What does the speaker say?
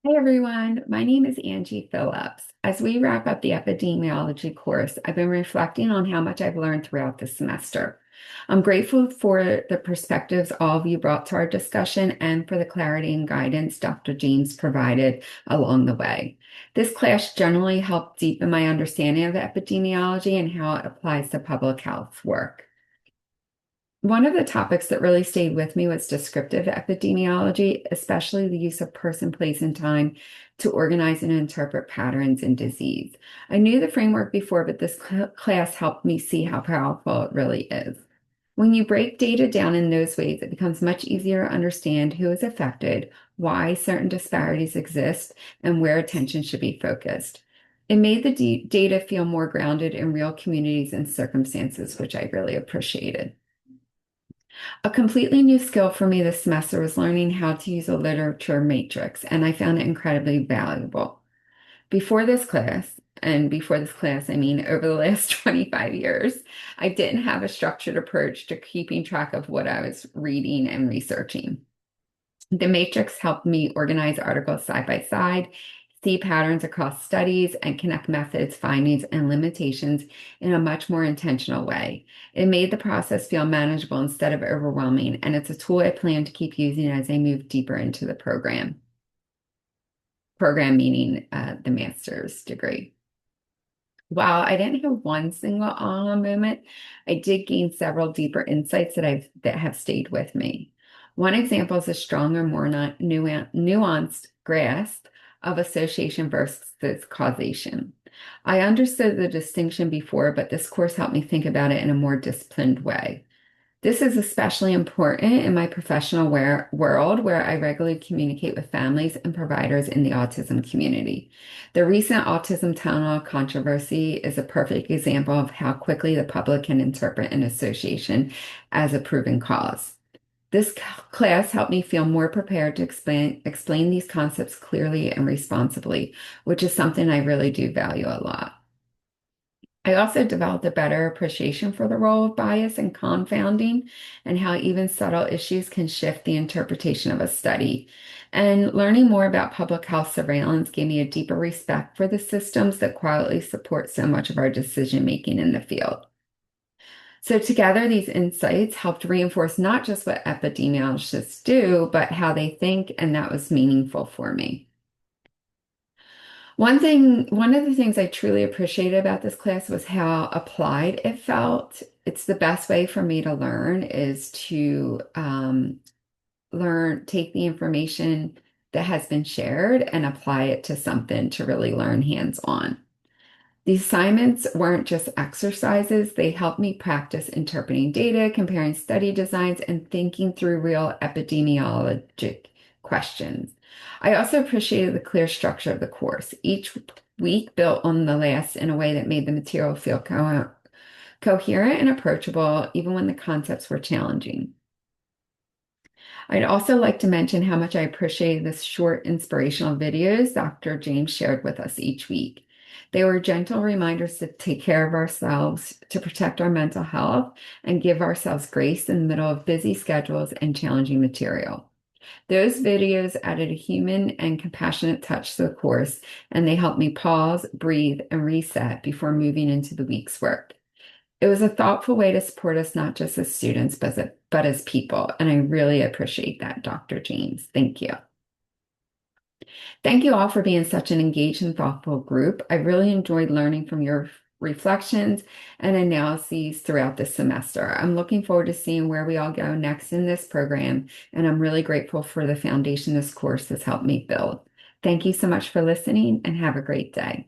Hey everyone, my name is Angie Phillips. As we wrap up the epidemiology course, I've been reflecting on how much I've learned throughout the semester. I'm grateful for the perspectives all of you brought to our discussion and for the clarity and guidance Dr. James provided along the way. This class generally helped deepen my understanding of epidemiology and how it applies to public health work. One of the topics that really stayed with me was descriptive epidemiology, especially the use of person, place, and time to organize and interpret patterns in disease. I knew the framework before, but this class helped me see how powerful it really is. When you break data down in those ways, it becomes much easier to understand who is affected, why certain disparities exist, and where attention should be focused. It made the data feel more grounded in real communities and circumstances, which I really appreciated. A completely new skill for me this semester was learning how to use a literature matrix, and I found it incredibly valuable. Before this class, and before this class, I mean over the last 25 years, I didn't have a structured approach to keeping track of what I was reading and researching. The matrix helped me organize articles side by side, see patterns across studies, and connect methods, findings, and limitations in a much more intentional way. It made the process feel manageable instead of overwhelming, and it's a tool I plan to keep using as I move deeper into the program. Program meaning the master's degree. While I didn't have one single aha moment, I did gain several deeper insights that have stayed with me. One example is a stronger, more nuanced grasp of association versus causation. I understood the distinction before, but this course helped me think about it in a more disciplined way. This is especially important in my professional world where I regularly communicate with families and providers in the autism community. The recent autism town hall controversy is a perfect example of how quickly the public can interpret an association as a proven cause. This class helped me feel more prepared to explain these concepts clearly and responsibly, which is something I really do value a lot. I also developed a better appreciation for the role of bias and confounding and how even subtle issues can shift the interpretation of a study. And learning more about public health surveillance gave me a deeper respect for the systems that quietly support so much of our decision making in the field. So, together, these insights helped reinforce not just what epidemiologists do, but how they think, and that was meaningful for me. One of the things I truly appreciated about this class was how applied it felt. It's the best way for me to learn is to take the information that has been shared and apply it to something to really learn hands-on. The assignments weren't just exercises, they helped me practice interpreting data, comparing study designs, and thinking through real epidemiologic questions. I also appreciated the clear structure of the course. Each week built on the last in a way that made the material feel coherent and approachable, even when the concepts were challenging. I'd also like to mention how much I appreciated the short inspirational videos Dr. James shared with us each week. They were gentle reminders to take care of ourselves, to protect our mental health, and give ourselves grace in the middle of busy schedules and challenging material. Those videos added a human and compassionate touch to the course, and they helped me pause, breathe, and reset before moving into the week's work. It was a thoughtful way to support us, not just as students, but as people. And I really appreciate that, Dr. James. Thank you. Thank you all for being such an engaged and thoughtful group. I really enjoyed learning from your reflections and analyses throughout this semester. I'm looking forward to seeing where we all go next in this program, and I'm really grateful for the foundation this course has helped me build. Thank you so much for listening and have a great day.